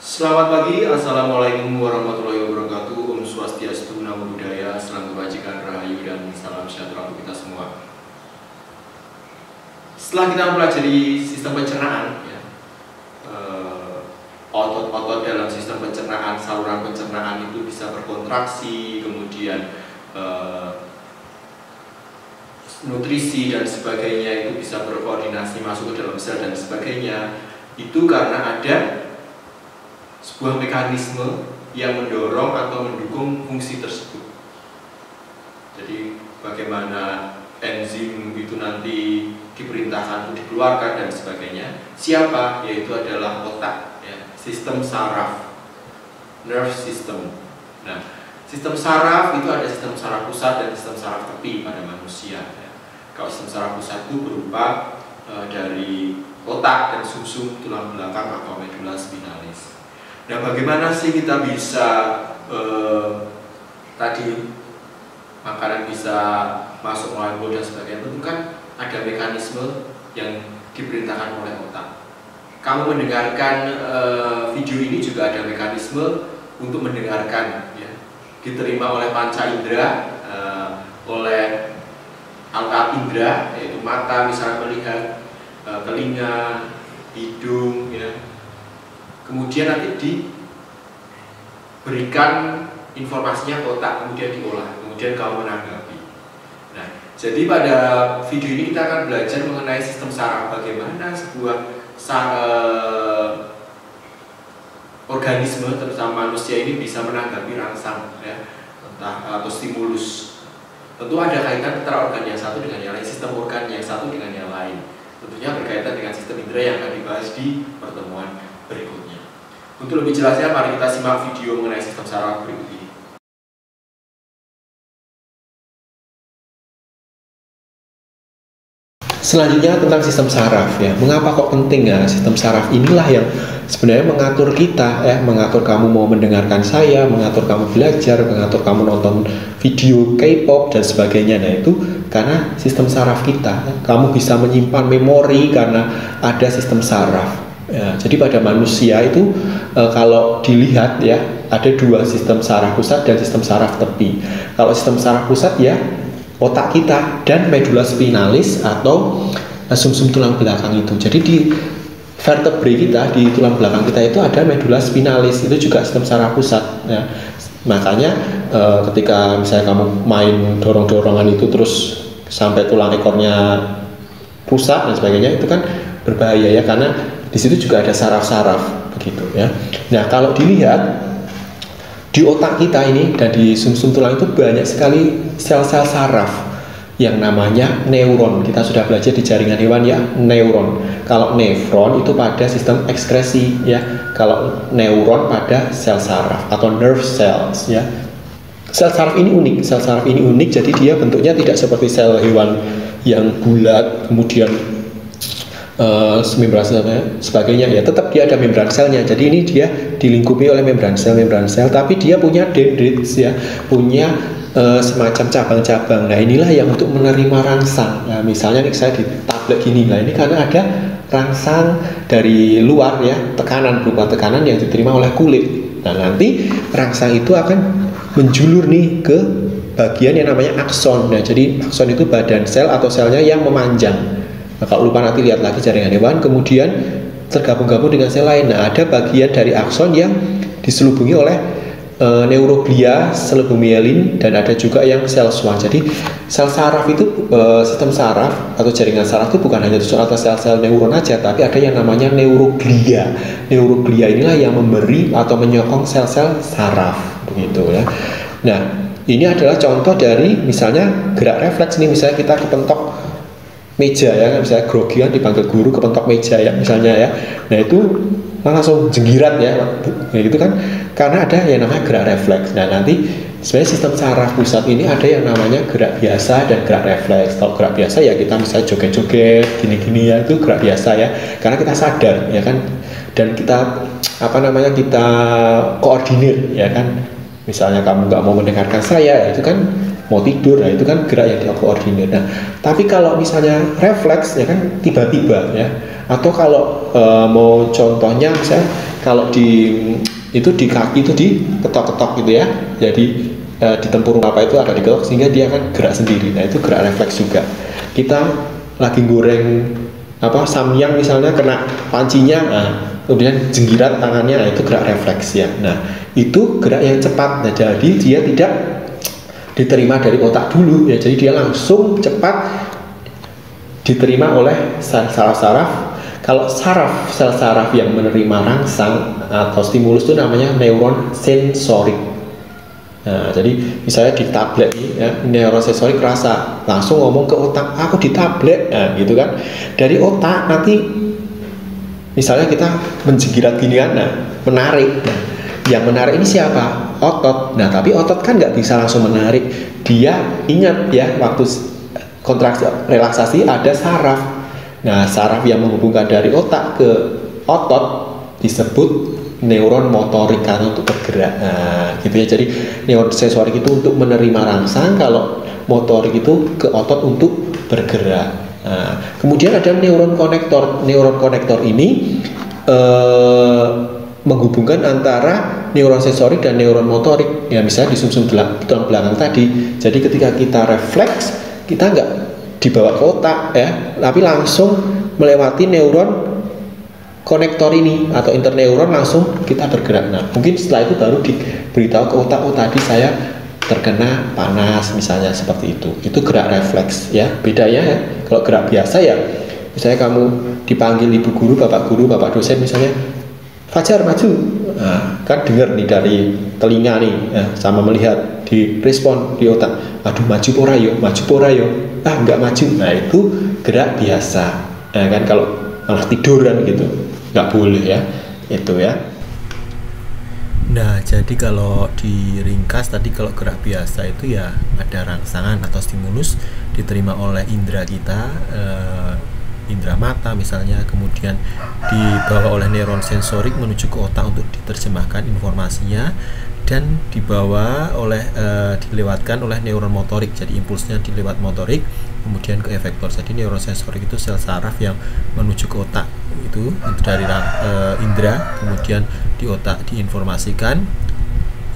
Selamat pagi, Assalamualaikum warahmatullahi wabarakatuh. Om Swastiastu, Namo Buddhaya, Salam Kebajikan, Rahayu, dan Salam Sejahtera untuk kita semua. Setelah kita mempelajari sistem pencernaan, otot-otot dalam sistem pencernaan, saluran pencernaan itu bisa berkontraksi, kemudian nutrisi dan sebagainya itu bisa berkoordinasi masuk ke dalam sel dan sebagainya. Itu karena ada sebuah mekanisme yang mendorong atau mendukung fungsi tersebut. Jadi bagaimana enzim itu nanti diperintahkan untuk dikeluarkan dan sebagainya. Siapa? Yaitu adalah otak, ya. Sistem saraf, nerve system. Nah, sistem saraf itu ada sistem saraf pusat dan sistem saraf tepi pada manusia, ya. Kalau sistem saraf pusat itu berupa dari otak dan sumsum tulang belakang atau medula spinalis. Nah, bagaimana sih kita bisa tadi makanan bisa masuk melalui mulut dan sebagainya? Tentu kan ada mekanisme yang diperintahkan oleh otak. Kamu mendengarkan video ini juga ada mekanisme untuk mendengarkan, ya. Diterima oleh panca indera, oleh alka indera, yaitu mata misalnya melihat, telinga, hidung, ya. Kemudian nanti diberikan informasinya ke otak, kemudian diolah, kemudian kamu menanggapi. Nah, jadi pada video ini kita akan belajar mengenai sistem saraf, bagaimana sebuah organisme, terutama manusia ini bisa menanggapi rangsang, ya, entah atau stimulus. Tentu ada kaitan antara organ yang satu dengan yang lain, sistem organ yang satu dengan yang lain. Tentunya berkaitan dengan sistem indera yang akan dibahas di pertemuan berikutnya. Untuk lebih jelasnya, mari kita simak video mengenai sistem saraf berikut ini. Selanjutnya tentang sistem saraf, ya. Mengapa kok penting, ya? Sistem saraf inilah yang sebenarnya mengatur kita, ya, mengatur kamu mau mendengarkan saya, mengatur kamu belajar, mengatur kamu nonton video K-pop dan sebagainya. Nah, itu karena sistem saraf kita. Kamu bisa menyimpan memori karena ada sistem saraf. Ya, jadi pada manusia itu kalau dilihat, ya, ada dua sistem saraf pusat dan sistem saraf tepi. Kalau sistem saraf pusat, ya, otak kita dan medula spinalis atau sumsum tulang belakang itu. Jadi di vertebrae kita, di tulang belakang kita itu ada medula spinalis, itu juga sistem saraf pusat, ya. Makanya ketika misalnya kamu main dorong-dorongan itu terus sampai tulang ekornya rusak dan sebagainya, itu kan berbahaya, ya, karena di situ juga ada saraf-saraf begitu, ya. Nah, kalau dilihat di otak kita ini dan di sumsum tulang itu banyak sekali sel-sel saraf yang namanya neuron. Kita sudah belajar di jaringan hewan, ya, neuron. Kalau nefron itu pada sistem ekskresi, ya. Kalau neuron pada sel saraf atau nerve cells, ya. Sel saraf ini unik, jadi dia bentuknya tidak seperti sel hewan yang bulat kemudian membran sel sebagainya, ya. Tetap dia ada membran selnya. Jadi ini dia dilingkupi oleh membran sel, tapi dia punya dendrites, ya, punya semacam cabang-cabang. Nah, inilah yang untuk menerima rangsang. Nah, misalnya nih saya di tablet gini, nah ini karena ada rangsang dari luar, ya, tekanan berupa tekanan yang diterima oleh kulit. Nah, nanti rangsang itu akan menjulur nih ke bagian yang namanya akson. Nah, jadi akson itu badan sel atau selnya yang memanjang. Nah, kalau lupa nanti lihat lagi jaringan hewan, kemudian tergabung-gabung dengan sel lain. Nah, ada bagian dari akson yang diselubungi oleh neuroglia, selebumielin, dan ada juga yang sel Schwann. Jadi sel saraf itu, sistem saraf atau jaringan saraf itu bukan hanya tersusun atas sel-sel neuron aja, tapi ada yang namanya neuroglia. Neuroglia inilah yang memberi atau menyokong sel-sel saraf, begitu, ya. Nah, ini adalah contoh dari misalnya gerak refleks nih, misalnya kita kepentok meja, ya, misalnya grogian dipanggil guru kepentok meja, ya, misalnya, ya. Nah, itu langsung jenggirat, ya. Nah, itu kan karena ada yang namanya gerak refleks. Nah, nanti sebenarnya sistem saraf pusat ini ada yang namanya gerak biasa dan gerak refleks. Kalau gerak biasa, ya, kita misalnya joget-joget gini-gini, ya, itu gerak biasa, ya, karena kita sadar, ya kan, dan kita kita koordinir, ya kan. Misalnya kamu nggak mau mendengarkan saya, itu kan mau tidur, nah itu kan gerak yang dikoordinir. Nah, tapi kalau misalnya refleks, ya kan, tiba-tiba, ya, atau kalau mau contohnya misalnya kalau itu di kaki itu diketok-ketok gitu ya. Jadi di tempurung apa itu ada diketok sehingga dia akan gerak sendiri. Nah itu gerak refleks juga. Kita lagi goreng samyang misalnya, kena pancinya, kemudian jenggirat tangannya, nah itu gerak refleks ya. Nah itu gerak yang cepat. Nah jadi dia tidak diterima dari otak dulu ya, jadi dia langsung cepat diterima oleh saraf-saraf. Kalau sel saraf yang menerima rangsang atau stimulus itu namanya neuron sensorik. Nah, jadi misalnya di tablet ya, neuron sensorik rasa, langsung ngomong ke otak, aku di tablet, nah gitu kan. Dari otak nanti misalnya kita menjenggirat ginian, menarik. Nah, yang menarik ini siapa? Otot. Nah, tapi otot kan nggak bisa langsung menarik. Dia ingat ya, waktu kontraksi relaksasi ada saraf. Nah, saraf yang menghubungkan dari otak ke otot disebut neuron motorik karena untuk bergerak. Nah, gitu ya. Jadi neuron sensorik itu untuk menerima rangsang, kalau motorik itu ke otot untuk bergerak. Nah, kemudian ada neuron konektor. Neuron konektor ini menghubungkan antara neuron sensorik dan neuron motorik. Ya, misalnya di sumsum tulang belakang tadi. Jadi ketika kita refleks, kita nggak dibawa ke otak ya, tapi langsung melewati neuron konektor ini atau interneuron, langsung kita bergerak. Nah, mungkin setelah itu baru diberitahu ke otak, oh tadi saya terkena panas misalnya, seperti itu. Itu gerak refleks ya. Bedanya ya, kalau gerak biasa ya, misalnya kamu dipanggil ibu guru, bapak dosen misalnya, Fajar maju. Nah, kan dengar nih dari telinga nih ya, sama melihat di respon di otak. Aduh, maju pora yo. Nggak maju. Nah, itu gerak biasa. Nah, kan kalau malah tiduran gitu, nggak boleh ya, itu ya. Nah, jadi kalau diringkas tadi, kalau gerak biasa itu ya ada rangsangan atau stimulus diterima oleh indera kita, indera mata misalnya, kemudian dibawa oleh neuron sensorik menuju ke otak untuk diterjemahkan informasinya, dan dilewatkan oleh neuron motorik. Jadi impulsnya dilewat motorik kemudian ke efektor. Jadi neuron sensorik itu sel saraf yang menuju ke otak itu dari indera, kemudian di otak diinformasikan,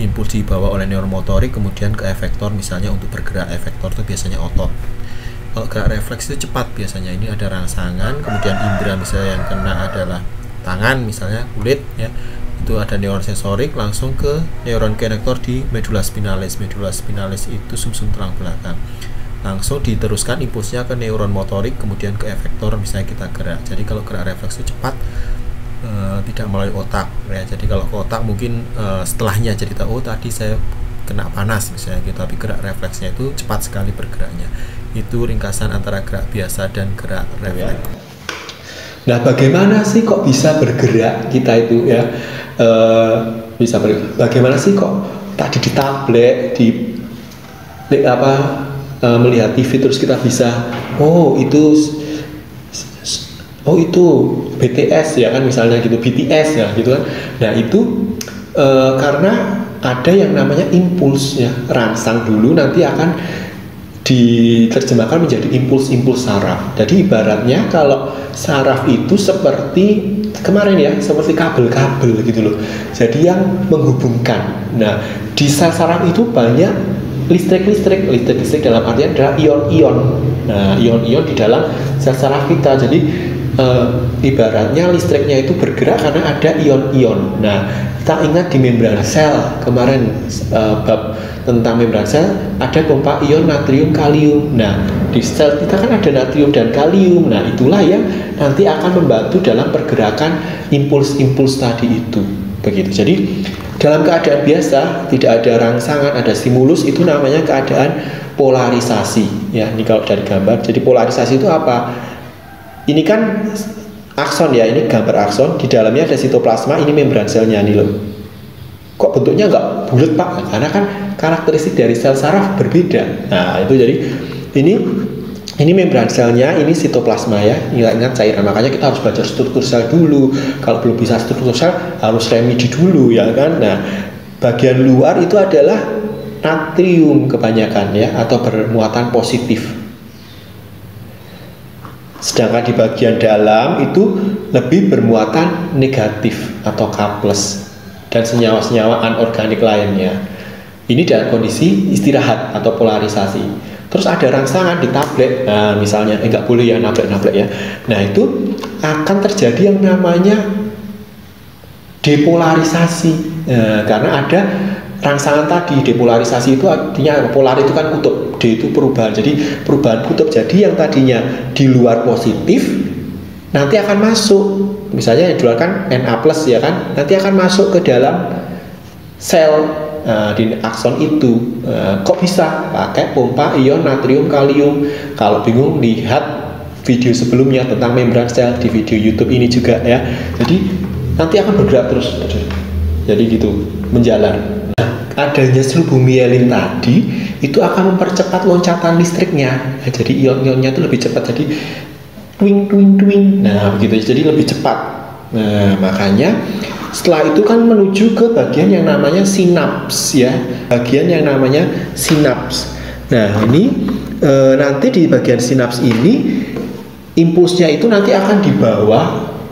impuls dibawa oleh neuron motorik kemudian ke efektor misalnya untuk bergerak. Efektor itu biasanya otot. Kalau gerak refleks itu cepat biasanya, ini ada rangsangan, kemudian indera misalnya yang kena adalah tangan misalnya, kulit ya, itu ada neuron sensorik langsung ke neuron konektor di medula spinalis. Medula spinalis itu sumsum tulang belakang, langsung diteruskan impulsnya ke neuron motorik kemudian ke efektor misalnya kita gerak. Jadi kalau gerak refleks itu cepat, tidak melalui otak ya. Jadi kalau ke otak mungkin setelahnya jadi tahu, oh tadi saya kena panas misalnya gitu, tapi gerak refleksnya itu cepat sekali bergeraknya. Itu ringkasan antara gerak biasa dan gerak refleks. Nah, bagaimana sih kok bisa bergerak kita itu ya? Bagaimana sih kok tadi di tablet, melihat TV terus kita bisa, itu BTS ya kan misalnya gitu, BTS ya gitu kan. Nah itu karena ada yang namanya impuls ya, rangsang dulu nanti akan diterjemahkan menjadi impuls-impuls saraf. Jadi ibaratnya kalau saraf itu seperti kemarin ya, seperti kabel-kabel gitu loh. Jadi yang menghubungkan. Nah, di sel saraf itu banyak listrik dalam artian adalah ion-ion. Nah, ion-ion di dalam sel saraf kita. Jadi ibaratnya listriknya itu bergerak karena ada ion-ion. Nah, kita ingat di membran sel kemarin, bab tentang membran sel ada pompa ion natrium kalium. Nah, di sel kita kan ada natrium dan kalium. Nah, itulah yang nanti akan membantu dalam pergerakan impuls-impuls tadi itu. Begitu. Jadi dalam keadaan biasa tidak ada rangsangan, ada stimulus, itu namanya keadaan polarisasi. Ya, ini kalau dari gambar. Jadi polarisasi itu apa? Ini kan akson ya, ini gambar akson, di dalamnya ada sitoplasma, ini membran selnya nih loh. Kok bentuknya nggak bulat Pak? Karena kan karakteristik dari sel saraf berbeda. Nah itu jadi ini membran selnya, ini sitoplasma ya. Ingat cairan, makanya kita harus belajar struktur sel dulu. Kalau belum bisa struktur sel harus remedi dulu ya kan. Nah bagian luar itu adalah natrium kebanyakan ya, atau bermuatan positif. Sedangkan di bagian dalam itu lebih bermuatan negatif atau K+, dan senyawa-senyawa anorganik lainnya. Ini dalam kondisi istirahat atau polarisasi. Terus ada rangsangan di tablet, nah misalnya, nggak boleh ya nablek-nablek ya. Nah itu akan terjadi yang namanya depolarisasi, karena ada rangsangan tadi. Depolarisasi itu artinya polar itu kan kutub, D itu perubahan, jadi perubahan kutub. Jadi yang tadinya di luar positif nanti akan masuk, misalnya yang di luar kan Na+, ya kan, nanti akan masuk ke dalam sel di akson itu. Kok bisa? Pakai pompa ion natrium kalium. Kalau bingung, lihat video sebelumnya tentang membran sel di video YouTube ini juga ya. Jadi nanti akan bergerak terus, jadi gitu, menjalar. Nah, adanya selubomiyelin tadi itu akan mempercepat loncatan listriknya. Nah, jadi ion-ionnya itu lebih cepat, jadi twing twing twing. Nah begitu, jadi lebih cepat. Nah makanya setelah itu kan menuju ke bagian yang namanya sinaps ya, bagian yang namanya sinaps. Nah ini nanti di bagian sinaps ini impulsnya itu nanti akan dibawa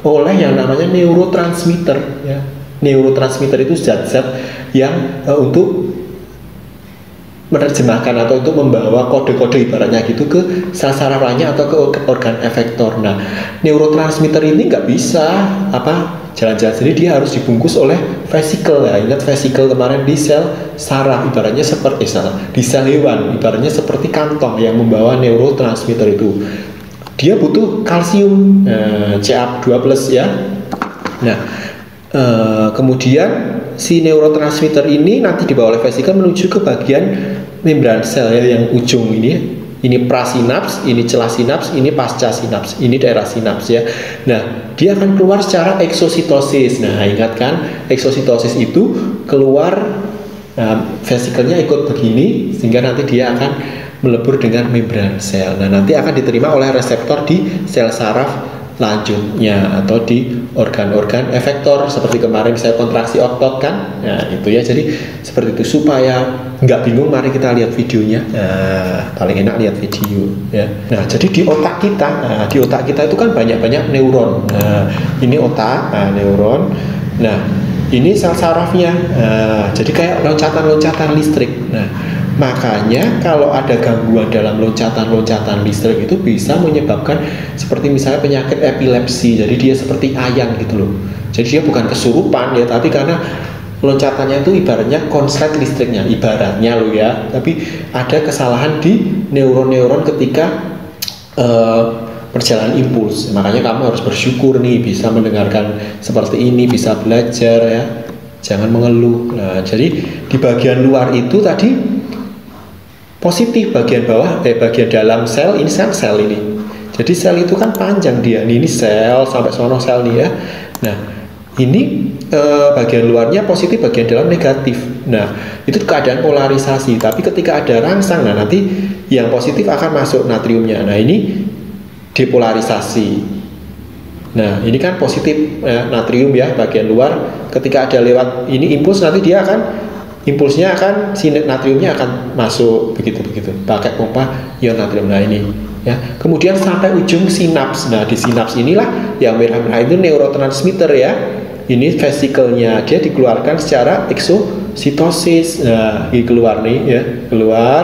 oleh yang namanya neurotransmitter ya. Neurotransmitter itu zat-zat yang untuk menerjemahkan atau untuk membawa kode-kode ibaratnya gitu ke sel saraf lainnya atau ke organ efektor. Nah, neurotransmitter ini nggak bisa jalan-jalan sendiri, dia harus dibungkus oleh vesikel ya. Ingat vesikel kemarin di sel saraf, ibaratnya seperti di sel hewan, ibaratnya seperti kantong yang membawa neurotransmitter itu. Dia butuh kalsium Ca2+ ya. Nah, kemudian si neurotransmitter ini nanti dibawa oleh vesikel menuju ke bagian membran sel ya, yang ujung ini prasinaps, ini celah sinaps, ini pasca sinaps, ini daerah sinaps ya. Nah, dia akan keluar secara eksositosis. Nah, ingat kan, eksositosis itu keluar, vesikelnya ikut begini sehingga nanti dia akan melebur dengan membran sel. Nah, nanti akan diterima oleh reseptor di sel saraf lanjutnya atau di organ-organ efektor seperti kemarin saya kontraksi otot kan. Nah itu ya, jadi seperti itu. Supaya nggak bingung, mari kita lihat videonya. Nah, paling enak lihat video ya. Nah jadi di otak kita itu kan banyak-banyak neuron. Nah ini otak, neuron. Nah ini sel sarafnya. Jadi kayak loncatan-loncatan listrik. Nah makanya kalau ada gangguan dalam loncatan-loncatan listrik itu bisa menyebabkan seperti misalnya penyakit epilepsi. Jadi dia seperti ayang gitu loh. Jadi dia bukan kesurupan ya, tapi karena loncatannya itu ibaratnya konslet listriknya, ibaratnya loh ya. Tapi ada kesalahan di neuron-neuron ketika perjalanan impuls. Makanya kamu harus bersyukur nih bisa mendengarkan seperti ini, bisa belajar ya. Jangan mengeluh. Nah, jadi di bagian luar itu tadi positif, bagian bawah, bagian dalam sel ini sel ini. Jadi sel itu kan panjang dia. Ini sel sampai sono sel nih ya. Nah, ini bagian luarnya positif, bagian dalam negatif. Nah, itu keadaan polarisasi. Tapi ketika ada rangsang, nah nanti yang positif akan masuk natriumnya. Nah, ini depolarisasi. Nah, ini kan positif natrium ya, bagian luar. Ketika ada lewat ini impuls, nanti dia akan impulsnya akan natriumnya akan masuk begitu pakai pompa ion natrium. Nah ini ya, kemudian sampai ujung sinaps. Nah di sinaps inilah yang merah-merah itu neurotransmitter ya. Ini vesikelnya, dia dikeluarkan secara eksositosis. Nah ini keluar nih ya, keluar.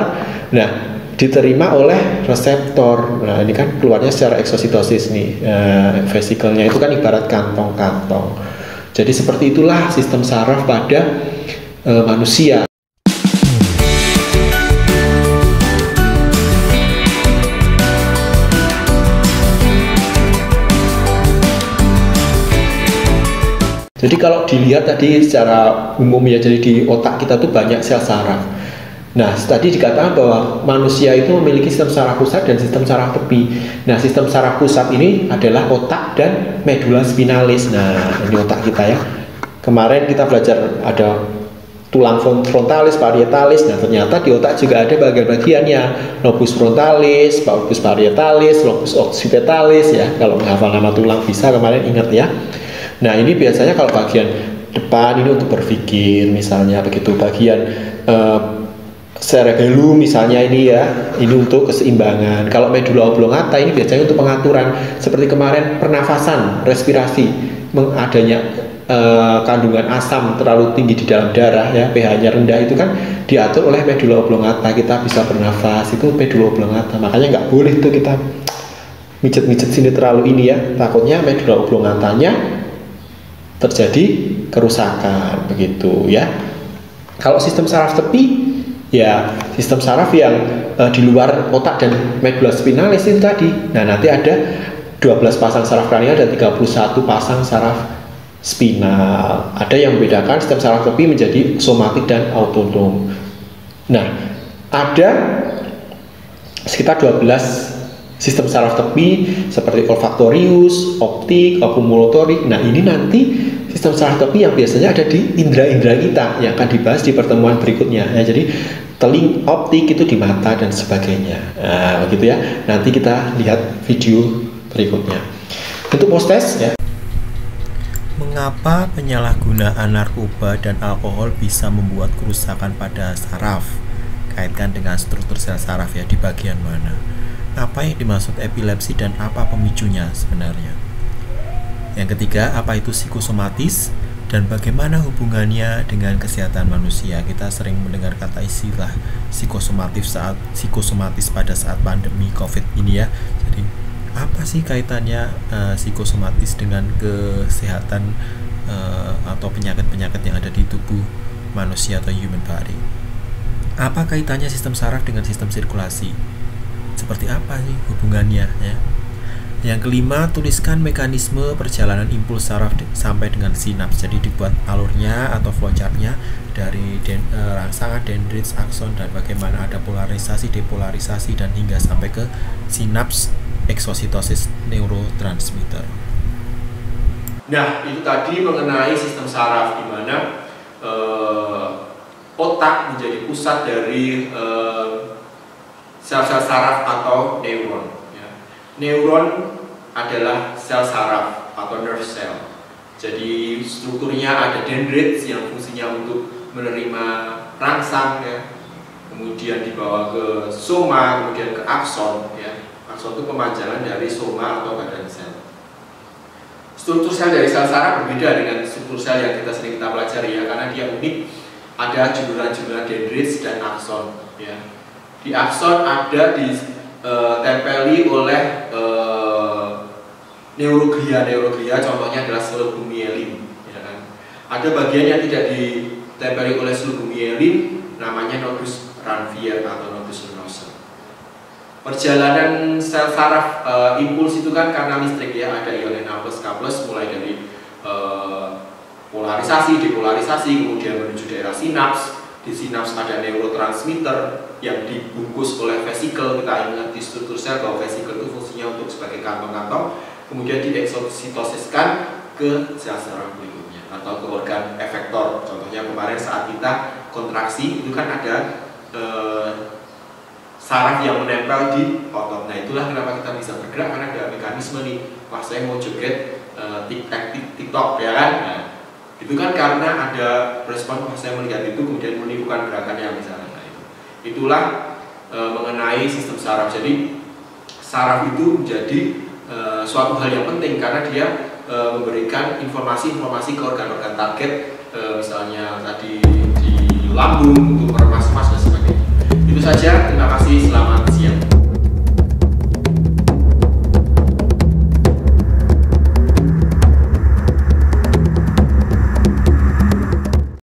Nah diterima oleh reseptor. Nah ini kan keluarnya secara eksositosis nih. Vesikelnya itu kan ibarat kantong-kantong. Jadi seperti itulah sistem saraf pada manusia. Jadi kalau dilihat tadi secara umum ya, jadi di otak kita tuh banyak sel saraf. Nah, tadi dikatakan bahwa manusia itu memiliki sistem saraf pusat dan sistem saraf tepi. Nah, sistem saraf pusat ini adalah otak dan medula spinalis. Nah, ini otak kita ya. Kemarin kita belajar ada tulang frontalis, parietalis. Nah ternyata di otak juga ada bagian-bagiannya, lobus frontalis, lobus parietalis, lobus occipitalis ya. Kalau menghafal nama tulang bisa, kemarin ingat ya. Nah ini biasanya kalau bagian depan ini untuk berpikir misalnya begitu, bagian cerebellum misalnya ini ya, ini untuk keseimbangan. Kalau medula oblongata ini biasanya untuk pengaturan, seperti kemarin pernafasan, respirasi, adanya kandungan asam terlalu tinggi di dalam darah ya, pH-nya rendah, itu kan diatur oleh medula oblongata, kita bisa bernafas, itu medula oblongata. Makanya nggak boleh tuh kita mijet-mijet sini terlalu ini ya, takutnya medula oblongatanya terjadi kerusakan begitu ya. Kalau sistem saraf tepi ya sistem saraf yang di luar otak dan medula spinalis itu tadi. Nah, nanti ada 12 pasang saraf kranial dan 31 pasang saraf spinal. Ada yang membedakan sistem saraf tepi menjadi somatik dan autonom. Nah, ada sekitar 12 sistem saraf tepi seperti olfaktorius, optik, okumulatorik. Nah, ini nanti sistem saraf tepi yang biasanya ada di indera-indera kita yang akan dibahas di pertemuan berikutnya. Ya, jadi teling, optik itu di mata dan sebagainya. Nah, begitu ya. Nanti kita lihat video berikutnya. Untuk post test ya. Mengapa penyalahgunaan narkoba dan alkohol bisa membuat kerusakan pada saraf? Kaitkan dengan struktur sel saraf ya, di bagian mana? Apa yang dimaksud epilepsi dan apa pemicunya sebenarnya? Yang ketiga, apa itu psikosomatis dan bagaimana hubungannya dengan kesehatan manusia? Kita sering mendengar kata istilah psikosomatis pada saat pandemi COVID ini ya. Jadi apa sih kaitannya psikosomatis dengan kesehatan atau penyakit-penyakit yang ada di tubuh manusia atau human body? Apa kaitannya sistem saraf dengan sistem sirkulasi? Seperti apa sih hubungannya ya? Yang kelima, tuliskan mekanisme perjalanan impuls saraf sampai dengan sinaps. Jadi dibuat alurnya atau flowchartnya dari rangsangan, dendrites, akson, dan bagaimana ada polarisasi, depolarisasi, dan hingga sampai ke sinaps, eksositosis, neurotransmitter. Nah, itu tadi mengenai sistem saraf, di mana otak menjadi pusat dari sel-sel saraf atau neuron. Ya. Neuron adalah sel saraf atau nerve cell. Jadi strukturnya ada dendrites yang fungsinya untuk menerima rangsang, ya. Kemudian dibawa ke soma, kemudian ke akson. Ya. Akson itu pemanjangan dari soma atau badan sel. Struktur sel dari sel saraf berbeda dengan struktur sel yang sering kita pelajari ya, karena dia unik. Ada juluran-juluran dendrites dan akson. Ya. Di akson ada ditempeli oleh neuroglia, contohnya adalah seluruh mielin, ya kan? Ada bagian yang tidak ditempeli oleh seluruh mielin, namanya nodus ranvier atau nodus venosa. Perjalanan sel saraf impuls itu kan karena listrik ya, ada ion Na+, K+, mulai dari polarisasi, depolarisasi, kemudian menuju daerah sinaps. Di sinaps ada neurotransmitter yang dibungkus oleh vesikel. Kita ingat di struktur sel bahwa vesikel itu fungsinya untuk sebagai kantong-kantong, kemudian dieksositosiskan ke sel saraf berikutnya atau ke organ efektor. Contohnya kemarin saat kita kontraksi itu kan ada saraf yang menempel di otot. Nah, itulah kenapa kita bisa bergerak, karena ada mekanisme nih. Wah, saya mau joget TikTok ya kan. Nah, itu kan karena ada respon pas saya melihat itu, kemudian menirukan gerakannya misalnya. Nah, itulah mengenai sistem saraf. Jadi saraf itu menjadi suatu hal yang penting karena dia memberikan informasi-informasi ke organ-organ target, misalnya tadi di lambung untuk meremas-remas dan sebagainya. Itu saja, terima kasih, selamat siang.